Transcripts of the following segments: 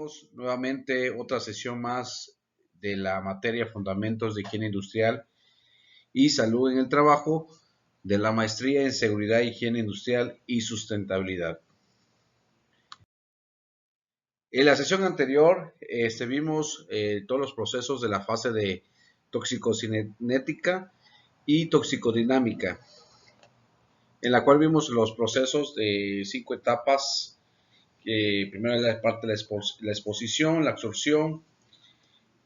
Tenemos nuevamente otra sesión más de la materia Fundamentos de Higiene Industrial y Salud en el Trabajo de la Maestría en Seguridad, Higiene Industrial y Sustentabilidad. En la sesión anterior vimos todos los procesos de la fase de toxicocinética y toxicodinámica, en la cual vimos los procesos de 5 etapas. Primero es la parte de la exposición, la absorción,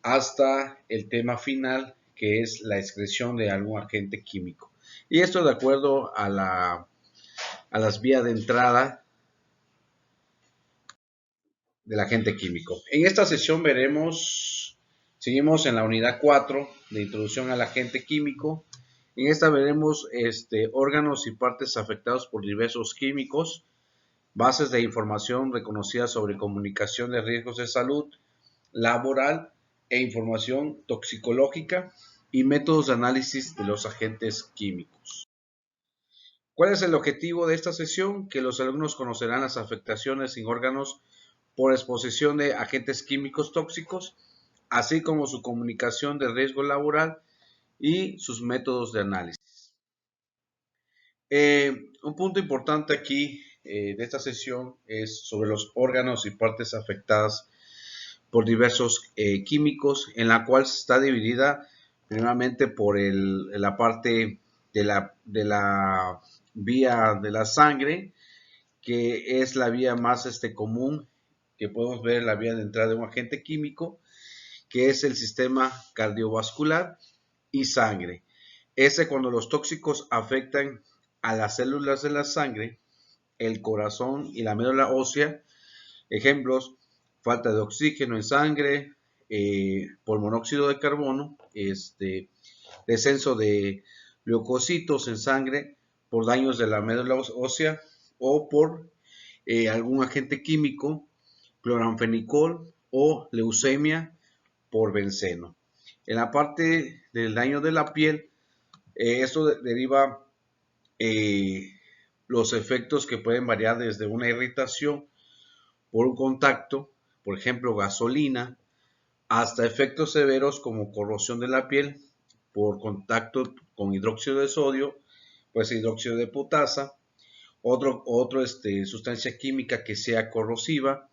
hasta el tema final, que es la excreción de algún agente químico. Y esto de acuerdo a las vías de entrada del agente químico. En esta sesión seguimos en la unidad 4 de introducción al agente químico. En esta veremos órganos y partes afectados por diversos químicos, bases de información reconocidas sobre comunicación de riesgos de salud laboral e información toxicológica y métodos de análisis de los agentes químicos. ¿Cuál es el objetivo de esta sesión? Que los alumnos conocerán las afectaciones en órganos por exposición de agentes químicos tóxicos, así como su comunicación de riesgo laboral y sus métodos de análisis. Un punto importante aquí de esta sesión es sobre los órganos y partes afectadas por diversos químicos, en la cual está dividida primeramente por la parte de la vía de la sangre, que es la vía más común que podemos ver, la vía de entrada de un agente químico, que es el sistema cardiovascular y sangre. Cuando los tóxicos afectan a las células de la sangre, el corazón y la médula ósea. Ejemplos: falta de oxígeno en sangre, por monóxido de carbono, descenso de leucocitos en sangre por daños de la médula ósea o por algún agente químico, cloranfenicol, o leucemia por benceno. En la parte del daño de la piel, esto deriva los efectos que pueden variar desde una irritación por un contacto, por ejemplo gasolina, hasta efectos severos como corrosión de la piel por contacto con hidróxido de sodio, pues hidróxido de potasa, otro sustancia química que sea corrosiva,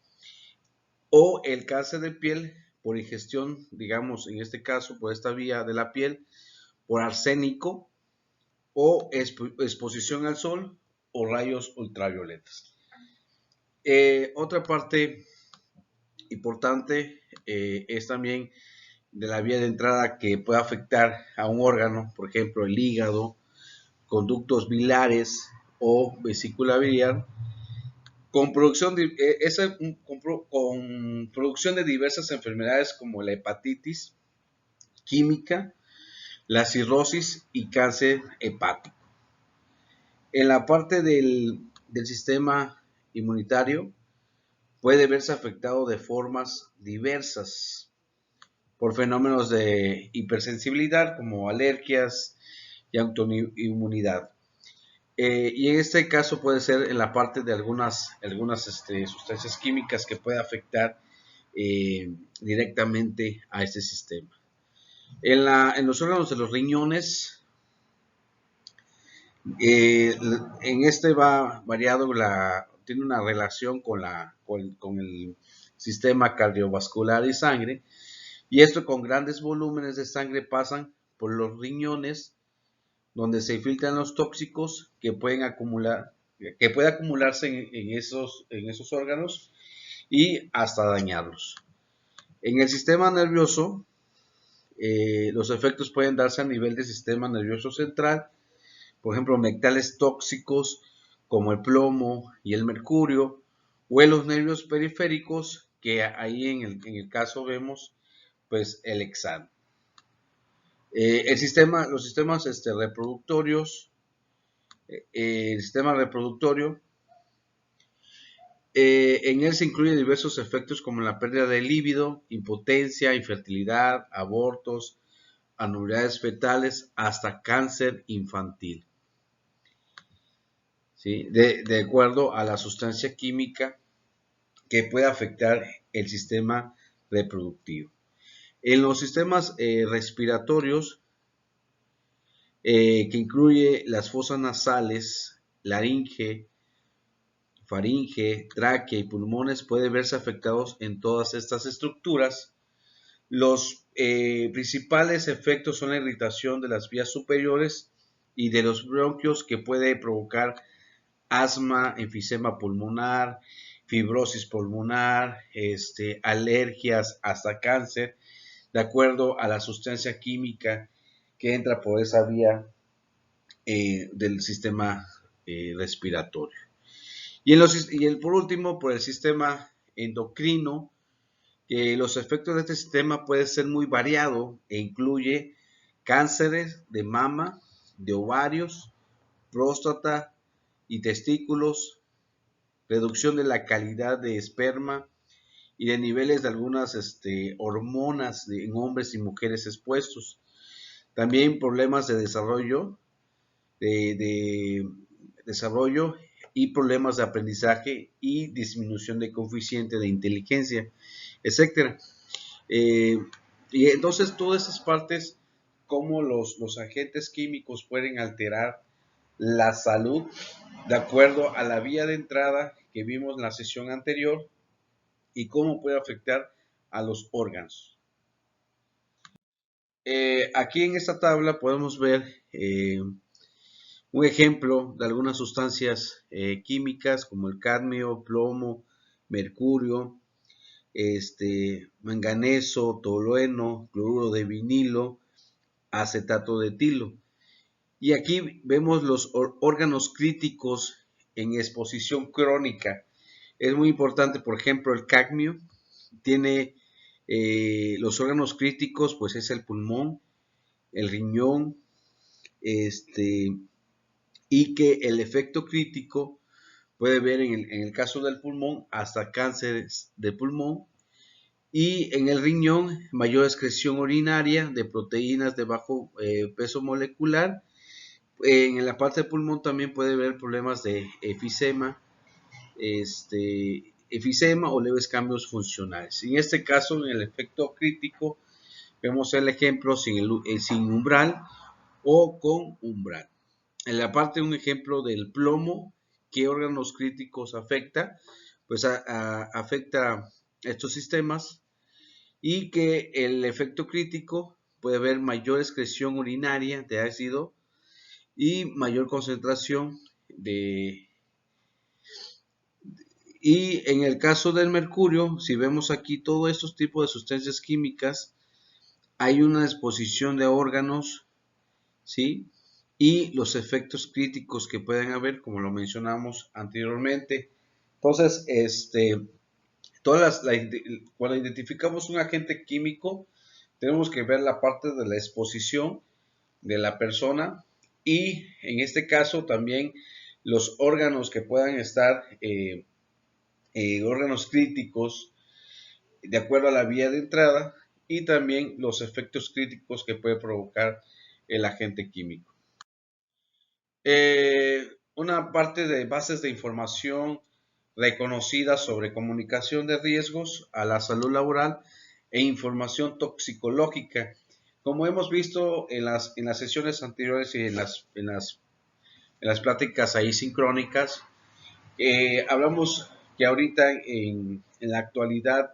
o el cáncer de piel por ingestión, digamos en este caso por esta vía de la piel, por arsénico, o exposición al sol o rayos ultravioletas. Otra parte importante es también de la vía de entrada que puede afectar a un órgano, por ejemplo el hígado, conductos biliares o vesícula biliar, con producción de diversas enfermedades como la hepatitis química, la cirrosis y cáncer hepático. En la parte del sistema inmunitario, puede verse afectado de formas diversas por fenómenos de hipersensibilidad como alergias y autoinmunidad. Y en este caso puede ser en la parte de algunas sustancias químicas que puede afectar directamente a este sistema. En los órganos de los riñones, en va variado, tiene una relación con el sistema cardiovascular y sangre, y esto con grandes volúmenes de sangre pasan por los riñones, donde se filtran los tóxicos que pueden acumularse en esos órganos y hasta dañarlos. En el sistema nervioso, los efectos pueden darse a nivel del sistema nervioso central, por ejemplo, metales tóxicos como el plomo y el mercurio, o en los nervios periféricos, que ahí en el caso vemos pues el hexano. Los sistemas reproductorios, el sistema reproductorio, en él se incluyen diversos efectos como la pérdida de líbido, impotencia, infertilidad, abortos, anualidades fetales, hasta cáncer infantil. ¿Sí? De acuerdo a la sustancia química que puede afectar el sistema reproductivo. En los sistemas respiratorios, que incluye las fosas nasales, laringe, faringe, tráquea y pulmones, puede verse afectados en todas estas estructuras. Los principales efectos son la irritación de las vías superiores y de los bronquios, que puede provocar asma, enfisema pulmonar, fibrosis pulmonar, alergias, hasta cáncer, de acuerdo a la sustancia química que entra por esa vía del sistema respiratorio. Por último, por el sistema endocrino, que los efectos de este sistema pueden ser muy variados e incluye cánceres de mama, de ovarios, próstata y testículos, reducción de la calidad de esperma y de niveles de algunas hormonas en hombres y mujeres expuestos. También problemas de desarrollo, de desarrollo y problemas de aprendizaje y disminución de coeficiente de inteligencia, etcétera. Y entonces todas esas partes, cómo los agentes químicos pueden alterar la salud de acuerdo a la vía de entrada que vimos en la sesión anterior, y cómo puede afectar a los órganos. Aquí en esta tabla podemos ver un ejemplo de algunas sustancias químicas como el cadmio, plomo, mercurio, manganeso, tolueno, cloruro de vinilo, acetato de etilo. Y aquí vemos los órganos críticos en exposición crónica. Es muy importante, por ejemplo, el cadmio tiene los órganos críticos, pues es el pulmón, el riñón, y que el efecto crítico puede ver en el caso del pulmón hasta cánceres de pulmón, y en el riñón mayor excreción urinaria de proteínas de bajo peso molecular. En la parte del pulmón también puede haber problemas de efisema, efisema o leves cambios funcionales. En este caso, en el efecto crítico, vemos el ejemplo sin umbral o con umbral. En la parte, un ejemplo del plomo, ¿qué órganos críticos afecta? Pues afecta estos sistemas, y que el efecto crítico puede haber mayor excreción urinaria de ácido y mayor concentración de... Y en el caso del mercurio, si vemos aquí todos estos tipos de sustancias químicas, hay una exposición de órganos, ¿sí? Y los efectos críticos que pueden haber, como lo mencionamos anteriormente. Entonces, cuando identificamos un agente químico, tenemos que ver la parte de la exposición de la persona, y en este caso también los órganos que puedan estar, órganos críticos, de acuerdo a la vía de entrada, y también los efectos críticos que puede provocar el agente químico. Una parte de bases de información reconocida sobre comunicación de riesgos a la salud laboral e información toxicológica. Como hemos visto en las sesiones anteriores y en las pláticas ahí sincrónicas, hablamos que ahorita en la actualidad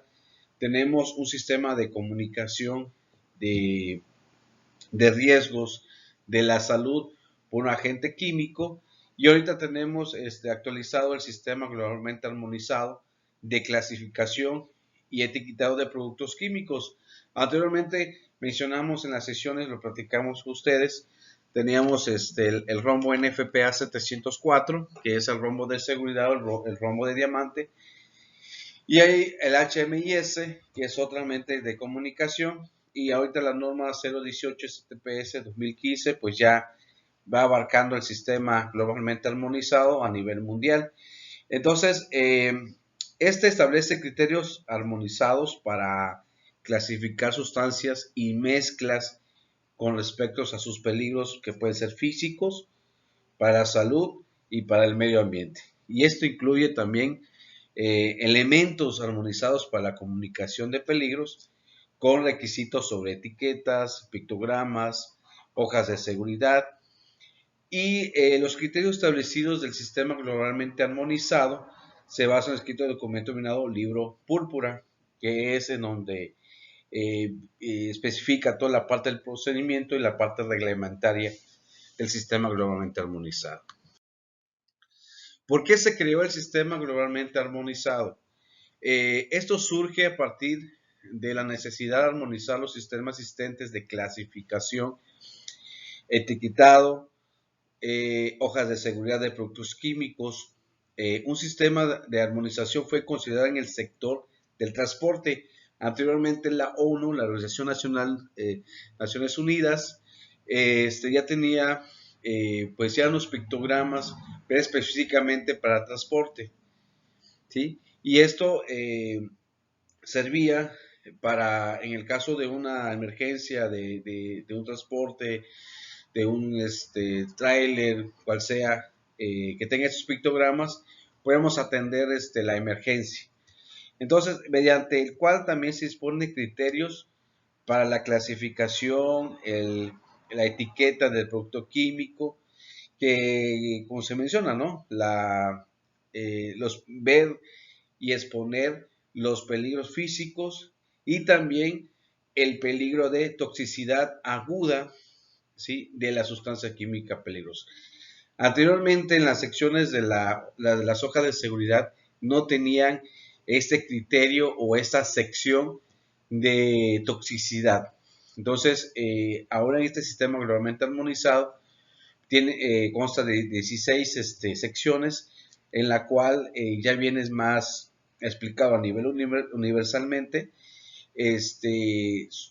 tenemos un sistema de comunicación de riesgos de la salud por un agente químico, y ahorita tenemos actualizado el sistema globalmente armonizado de clasificación y etiquetado de productos químicos. Anteriormente mencionamos en las sesiones, lo platicamos con ustedes, teníamos el rombo NFPA 704, que es el rombo de seguridad, el rombo de diamante, y hay el HMIS, que es otra mente de comunicación, y ahorita la norma 018 STPS 2015 pues ya va abarcando el sistema globalmente armonizado a nivel mundial. Entonces, establece criterios armonizados para clasificar sustancias y mezclas con respecto a sus peligros, que pueden ser físicos, para la salud y para el medio ambiente. Y esto incluye también elementos armonizados para la comunicación de peligros con requisitos sobre etiquetas, pictogramas, hojas de seguridad y los criterios establecidos del sistema globalmente armonizado se basan en el escrito del documento denominado Libro Púrpura, que es en donde especifica toda la parte del procedimiento y la parte reglamentaria del sistema globalmente armonizado. ¿Por qué se creó el sistema globalmente armonizado? Esto surge a partir de la necesidad de armonizar los sistemas existentes de clasificación, etiquetado, hojas de seguridad de productos químicos. Un sistema de armonización fue considerado en el sector del transporte. Anteriormente la ONU, la Organización Naciones Unidas, ya tenía pues ya unos pictogramas, pero específicamente para transporte, ¿sí? Y esto servía para, en el caso de una emergencia de un transporte, de un tráiler, cual sea, que tenga estos pictogramas, podemos atender la emergencia. Entonces, mediante el cual también se disponen criterios para la clasificación, la etiqueta del producto químico, que como se menciona, ¿no? Ver y exponer los peligros físicos y también el peligro de toxicidad aguda, ¿sí?, de la sustancia química peligrosa. Anteriormente en las secciones de las hojas de seguridad no tenían este criterio o esta sección de toxicidad. Entonces, ahora en este sistema globalmente armonizado consta de 16 secciones en la cual ya viene más explicado a nivel universalmente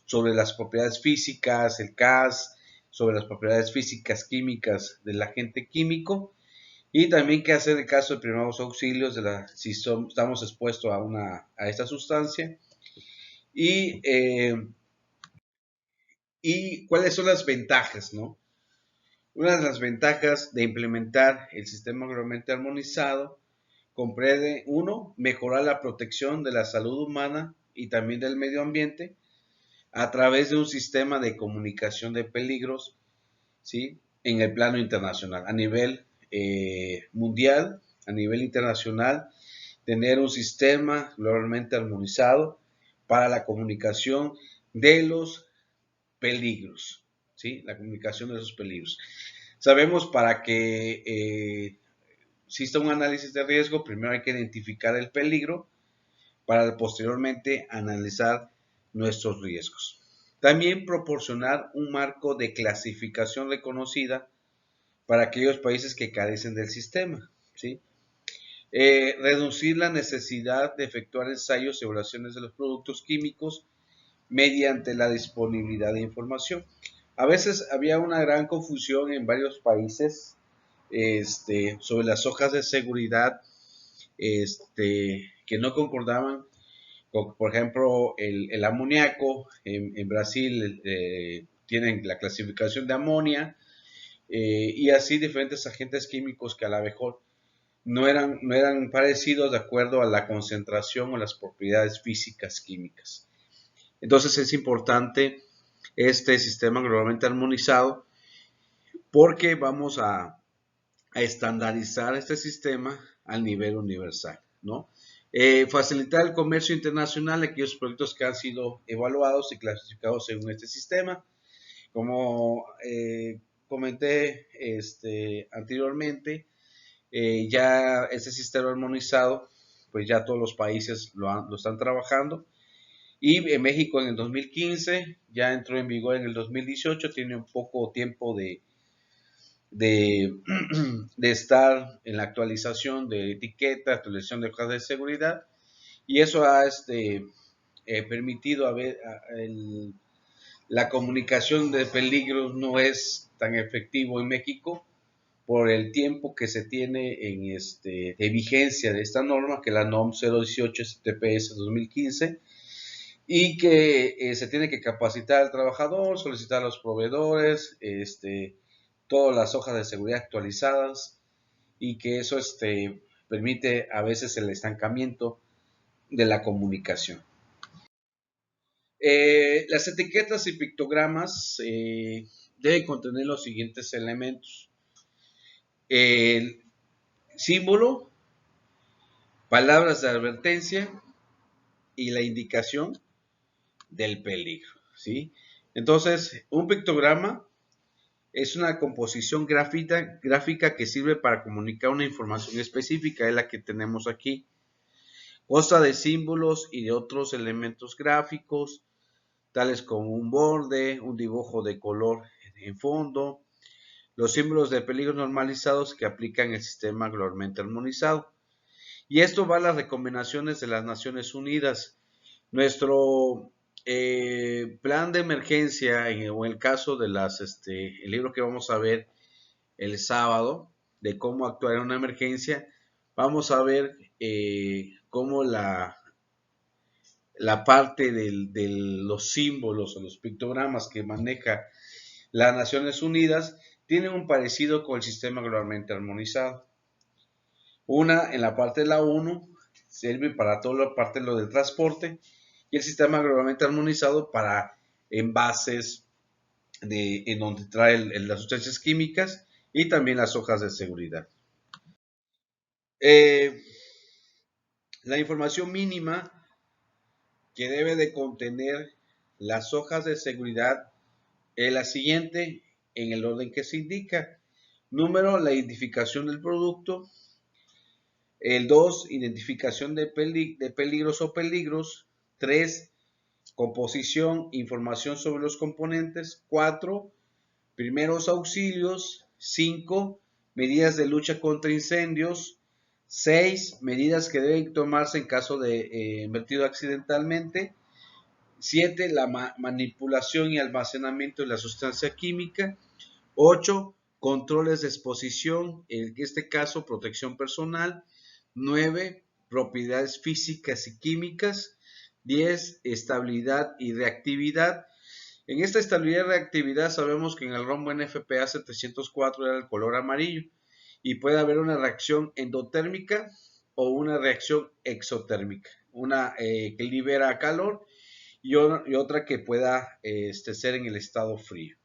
sobre las propiedades físicas, el CAS, sobre las propiedades físicas químicas del agente químico y también qué hacer en caso de primeros auxilios si estamos expuestos a esta sustancia y cuáles son las ventajas, ¿no? Una de las ventajas de implementar el sistema globalmente armonizado comprende, uno, mejorar la protección de la salud humana y también del medio ambiente a través de un sistema de comunicación de peligros, ¿sí?, en el plano internacional, a nivel mundial, a nivel internacional, tener un sistema globalmente armonizado para la comunicación de los peligros, ¿sí?, la comunicación de esos peligros. Sabemos para que exista un análisis de riesgo, primero hay que identificar el peligro para posteriormente analizar nuestros riesgos. También proporcionar un marco de clasificación reconocida para aquellos países que carecen del sistema, ¿sí? Reducir la necesidad de efectuar ensayos y evaluaciones de los productos químicos mediante la disponibilidad de información. A veces había una gran confusión en varios países sobre las hojas de seguridad que no concordaban. Por ejemplo, el amoníaco en Brasil tienen la clasificación de amonia y así diferentes agentes químicos que a lo mejor no eran parecidos de acuerdo a la concentración o las propiedades físicas químicas. Entonces es importante este sistema globalmente armonizado porque vamos a estandarizar este sistema al nivel universal, ¿no? Facilitar el comercio internacional de aquellos productos que han sido evaluados y clasificados según este sistema. Como comenté anteriormente, ya este sistema armonizado, pues ya todos los países lo están trabajando. Y en México en el 2015, ya entró en vigor en el 2018, tiene un poco tiempo de estar en la actualización de etiqueta, actualización de hojas de seguridad, y eso ha permitido la comunicación de peligros no es tan efectivo en México por el tiempo que se tiene de vigencia de esta norma, que la NOM 018 TPS 2015, y que se tiene que capacitar al trabajador, solicitar a los proveedores, todas las hojas de seguridad actualizadas y que eso permite a veces el estancamiento de la comunicación. Las etiquetas y pictogramas deben contener los siguientes elementos: el símbolo, palabras de advertencia y la indicación del peligro, ¿sí? Entonces, un pictograma es una composición gráfica que sirve para comunicar una información específica, es la que tenemos aquí. Consta de símbolos y de otros elementos gráficos, tales como un borde, un dibujo de color en fondo, los símbolos de peligro normalizados que aplican el sistema globalmente armonizado. Y esto va a las recomendaciones de las Naciones Unidas. Nuestro plan de emergencia, o en el caso de el libro que vamos a ver el sábado, de cómo actuar en una emergencia, vamos a ver cómo la parte de los símbolos o los pictogramas que maneja las Naciones Unidas tiene un parecido con el sistema globalmente armonizado. Una, en la parte de la ONU, sirve para toda la parte de lo del transporte, y el sistema globalmente armonizado para envases en donde trae las sustancias químicas y también las hojas de seguridad. La información mínima que debe de contener las hojas de seguridad es la siguiente, en el orden que se indica. Número, la identificación del producto. El 2, identificación de peligros o peligros. 3, composición, información sobre los componentes. 4, primeros auxilios. 5, medidas de lucha contra incendios. 6, medidas que deben tomarse en caso de vertido accidentalmente. 7, la manipulación y almacenamiento de la sustancia química. 8, controles de exposición, en este caso protección personal. 9, propiedades físicas y químicas. 10, estabilidad y reactividad. En esta estabilidad y reactividad sabemos que en el rombo NFPA 704 era el color amarillo, y puede haber una reacción endotérmica o una reacción exotérmica, una que libera calor y otra que pueda ser en el estado frío.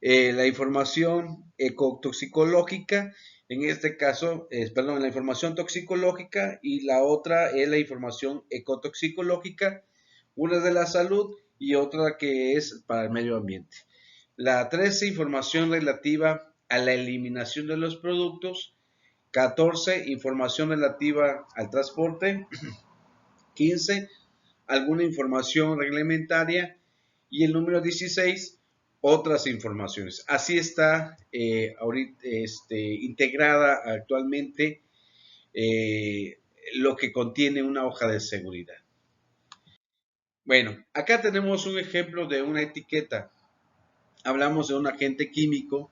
La información ecotoxicológica, en este caso, la información toxicológica, y la otra es la información ecotoxicológica, una es de la salud y otra que es para el medio ambiente. La 13, información relativa a la eliminación de los productos. 14, información relativa al transporte. 15, alguna información reglamentaria. Y el número 16, otras informaciones. Así está ahorita integrada actualmente lo que contiene una hoja de seguridad. Bueno, acá tenemos un ejemplo de una etiqueta. Hablamos de un agente químico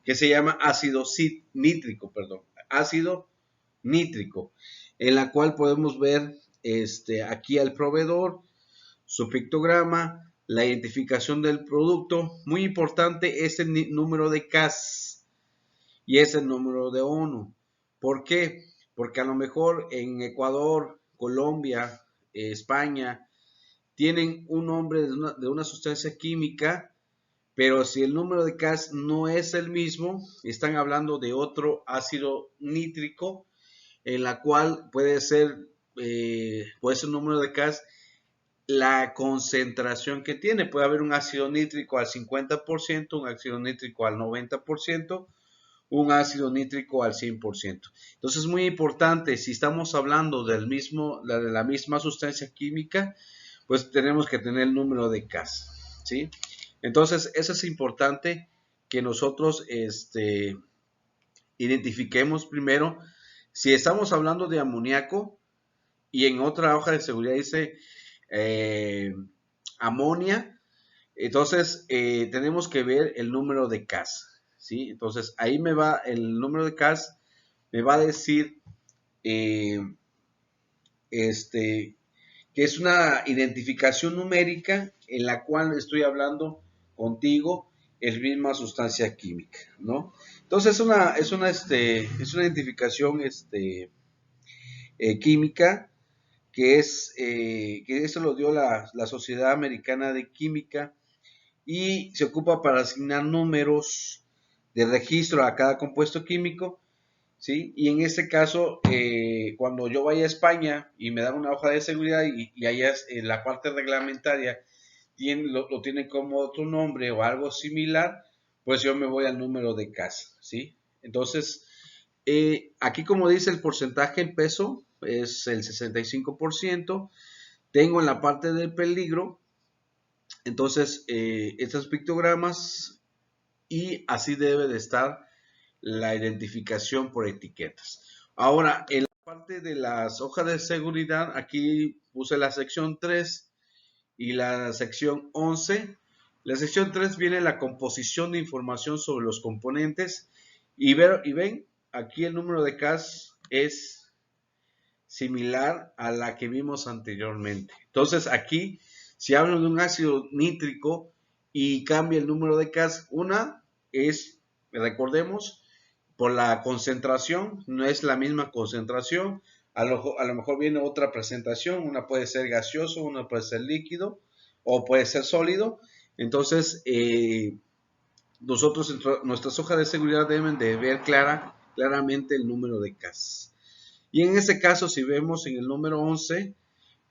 que se llama ácido nítrico, en la cual podemos ver aquí al proveedor, su pictograma, la identificación del producto. Muy importante es el número de CAS y es el número de ONU. ¿Por qué? Porque a lo mejor en Ecuador, Colombia, España, tienen un nombre de una sustancia química, pero si el número de CAS no es el mismo, están hablando de otro ácido nítrico, en la cual puede ser un número de CAS la concentración que tiene. Puede haber un ácido nítrico al 50%, un ácido nítrico al 90%, un ácido nítrico al 100%. Entonces es muy importante, si estamos hablando de la misma sustancia química, pues tenemos que tener el número de CAS, ¿sí? Entonces eso es importante que nosotros identifiquemos primero. Si estamos hablando de amoníaco y en otra hoja de seguridad dice amonia, entonces tenemos que ver el número de CAS, ¿sí? Entonces ahí me va el número de CAS, me va a decir que es una identificación numérica en la cual estoy hablando contigo es misma sustancia química, ¿no? Entonces es una identificación química que eso lo dio la Sociedad Americana de Química y se ocupa para asignar números de registro a cada compuesto químico, ¿sí? Y en este caso, cuando yo vaya a España y me dan una hoja de seguridad y allá en la parte reglamentaria lo tienen como otro nombre o algo similar, pues yo me voy al número de casa, ¿sí? Entonces, aquí como dice el porcentaje en peso, es el 65%. Tengo en la parte del peligro, entonces, estos pictogramas y así debe de estar la identificación por etiquetas. Ahora, en la parte de las hojas de seguridad, aquí puse la sección 3 y la sección 11. La sección 3 viene la composición de información sobre los componentes y ven, aquí el número de CAS es similar a la que vimos anteriormente. Entonces aquí, si hablo de un ácido nítrico y cambia el número de CAS, una es, recordemos, por la concentración, no es la misma concentración, a lo mejor viene otra presentación, una puede ser gaseoso, una puede ser líquido o puede ser sólido. Entonces, nuestras hojas de seguridad deben de ver claramente el número de CAS. Y en este caso, si vemos en el número 11,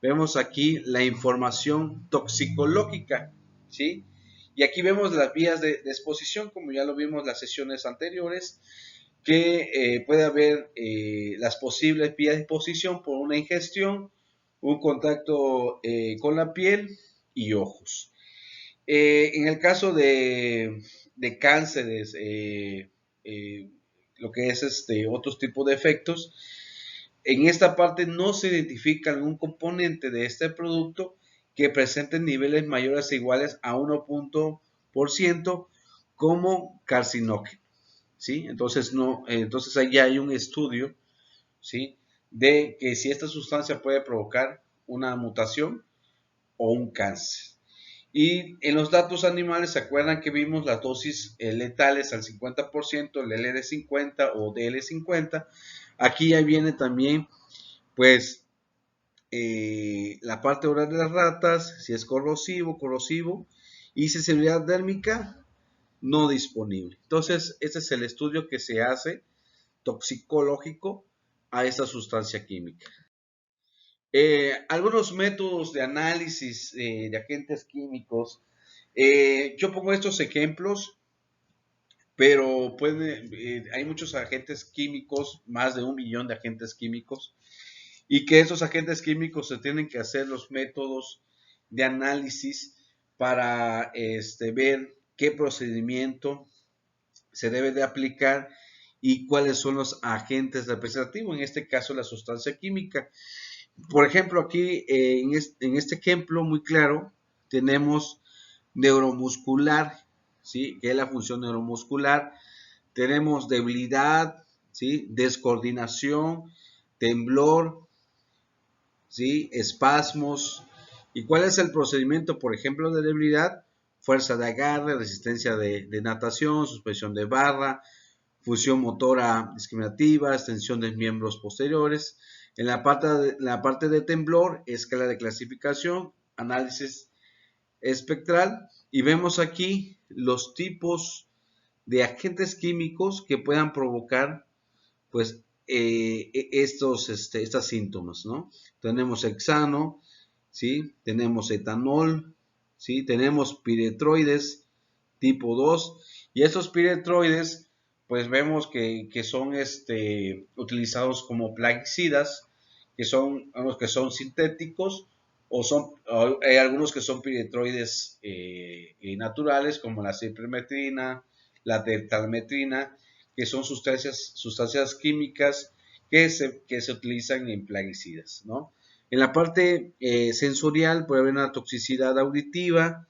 vemos aquí la información toxicológica, ¿sí? Y aquí vemos las vías de exposición, como ya lo vimos en las sesiones anteriores, que puede haber las posibles vías de exposición por una ingestión, un contacto con la piel y ojos. En el caso de cánceres, lo que es otros tipos de efectos, en esta parte no se identifica algún componente de este producto que presente niveles mayores o iguales a 1% como carcinógeno, ¿sí? Entonces, entonces ahí ya hay un estudio, ¿sí? De que si esta sustancia puede provocar una mutación o un cáncer. Y en los datos animales, ¿se acuerdan que vimos las dosis letales al 50%, el LD50 o DL50? Aquí ya viene también, pues, la parte oral de las ratas, si es corrosivo, y sensibilidad dérmica no disponible. Entonces, este es el estudio que se hace toxicológico a esta sustancia química. Algunos métodos de análisis de agentes químicos. Yo pongo estos ejemplos, pero hay muchos agentes químicos, más de 1 millón de agentes químicos, y que esos agentes químicos se tienen que hacer los métodos de análisis para ver qué procedimiento se debe de aplicar y cuáles son los agentes representativos, en este caso la sustancia química. Por ejemplo, aquí en este ejemplo muy claro tenemos neuromuscular, ¿sí? Que es la función neuromuscular. Tenemos debilidad, ¿sí? Descoordinación, temblor, ¿sí? Espasmos. ¿Y cuál es el procedimiento, por ejemplo, de debilidad? Fuerza de agarre, resistencia de natación, suspensión de barra, fusión motora discriminativa, extensión de miembros posteriores. En la parte de temblor, escala de clasificación, análisis espectral, y vemos aquí los tipos de agentes químicos que puedan provocar, pues, estos síntomas, ¿no? Tenemos hexano, ¿sí? Tenemos etanol, ¿sí? Tenemos piretroides tipo 2, y estos piretroides, pues vemos que son utilizados como plaguicidas, que son unos que son sintéticos, o hay algunos que son piretroides naturales, como la cipermetrina, la tetrametrina, que son sustancias químicas que se utilizan en plaguicidas, ¿no? En la parte sensorial puede haber una toxicidad auditiva,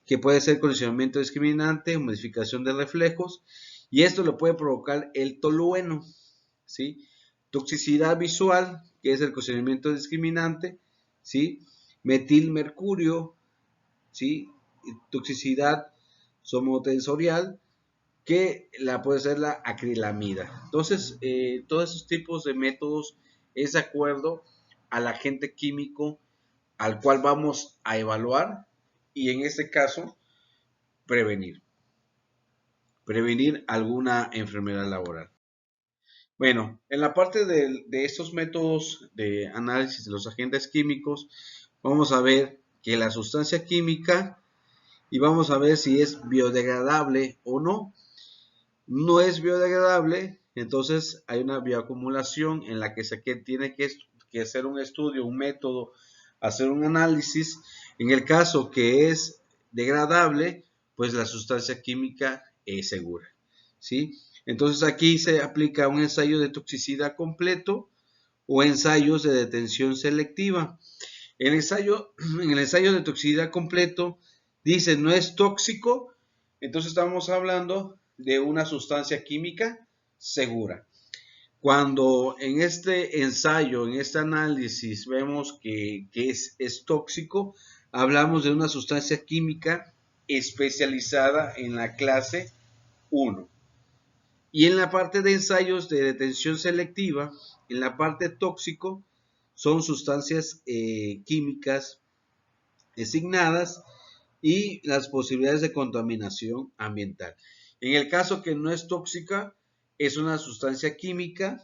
que puede ser condicionamiento discriminante, modificación de reflejos, y esto lo puede provocar el tolueno, ¿sí? Toxicidad visual, que es el condicionamiento discriminante, ¿sí? Metilmercurio, ¿sí? Toxicidad somotensorial, que puede ser la acrilamida. Entonces, todos esos tipos de métodos es de acuerdo al agente químico al cual vamos a evaluar y en este caso prevenir alguna enfermedad laboral. Bueno, en la parte de estos métodos de análisis de los agentes químicos, vamos a ver que la sustancia química y vamos a ver si es biodegradable o no. No es biodegradable, entonces hay una bioacumulación en la que se tiene que hacer un estudio, un método, hacer un análisis. En el caso que es degradable, pues la sustancia química es segura, ¿sí? Entonces aquí se aplica un ensayo de toxicidad completo o ensayos de detención selectiva. En el ensayo de toxicidad completo dice no es tóxico, entonces estamos hablando de una sustancia química segura. Cuando en este ensayo, en este análisis, vemos que es tóxico, hablamos de una sustancia química especializada en la clase 1. Y en la parte de ensayos de detención selectiva, en la parte tóxico, son sustancias químicas designadas y las posibilidades de contaminación ambiental. En el caso que no es tóxica, es una sustancia química,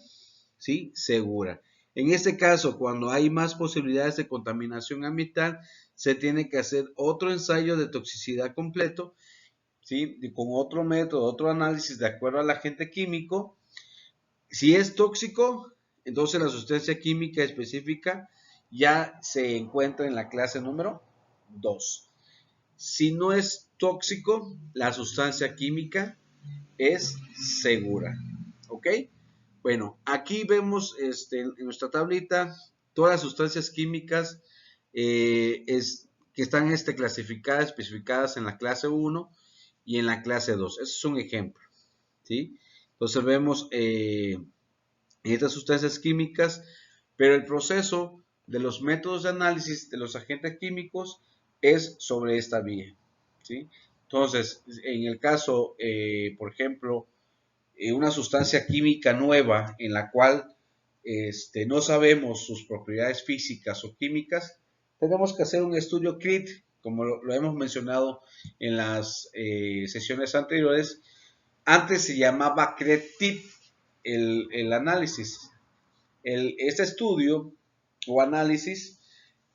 ¿sí?, segura. En este caso, cuando hay más posibilidades de contaminación ambiental, se tiene que hacer otro ensayo de toxicidad completo, ¿sí?, con otro método, otro análisis de acuerdo al agente químico. Si es tóxico, entonces la sustancia química específica ya se encuentra en la clase número 2. Si no es tóxico, la sustancia química es segura. ¿Ok? Bueno, aquí vemos en nuestra tablita todas las sustancias químicas que están clasificadas, especificadas en la clase 1 y en la clase 2. Ese es un ejemplo. ¿Sí? Entonces vemos estas sustancias químicas, pero el proceso de los métodos de análisis de los agentes químicos es sobre esta vía, ¿sí? Entonces, en el caso, por ejemplo, una sustancia química nueva en la cual no sabemos sus propiedades físicas o químicas, tenemos que hacer un estudio CRIT, como lo hemos mencionado en las sesiones anteriores. Antes se llamaba CRETIP el análisis. Este estudio o análisis,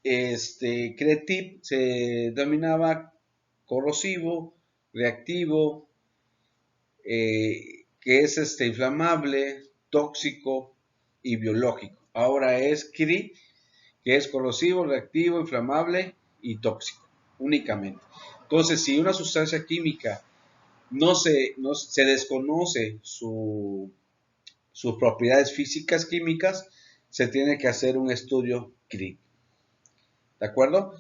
CRETIP se denominaba corrosivo, reactivo, que es inflamable, tóxico y biológico. Ahora es CRI, que es corrosivo, reactivo, inflamable y tóxico, únicamente. Entonces, si una sustancia química no se desconoce sus propiedades físicas químicas, se tiene que hacer un estudio CRI. ¿De acuerdo?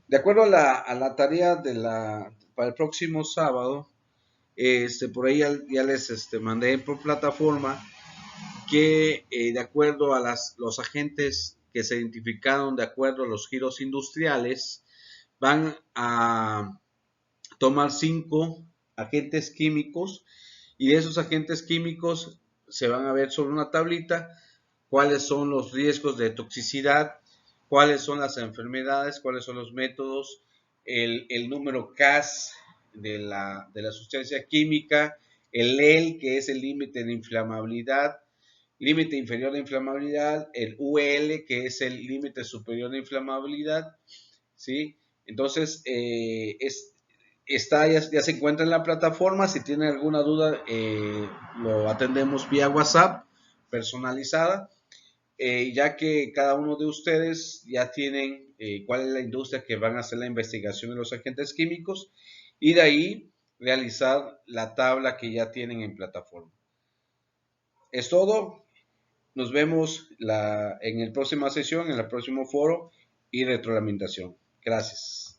De acuerdo a la tarea para el próximo sábado, por ahí ya les mandé por plataforma que de acuerdo a los agentes que se identificaron de acuerdo a los giros industriales, van a tomar 5 agentes químicos y de esos agentes químicos se van a ver sobre una tablita cuáles son los riesgos de toxicidad, cuáles son las enfermedades, cuáles son los métodos, el número CAS de la sustancia química, el EL, que es el límite de inflamabilidad, límite inferior de inflamabilidad, el UL, que es el límite superior de inflamabilidad, ¿sí? Entonces, ya se encuentra en la plataforma. Si tienen alguna duda, lo atendemos vía WhatsApp personalizada, ya que cada uno de ustedes ya tienen cuál es la industria que van a hacer la investigación de los agentes químicos y de ahí realizar la tabla que ya tienen en plataforma. Es todo. Nos vemos en la próxima sesión, en el próximo foro y retroalimentación. Gracias.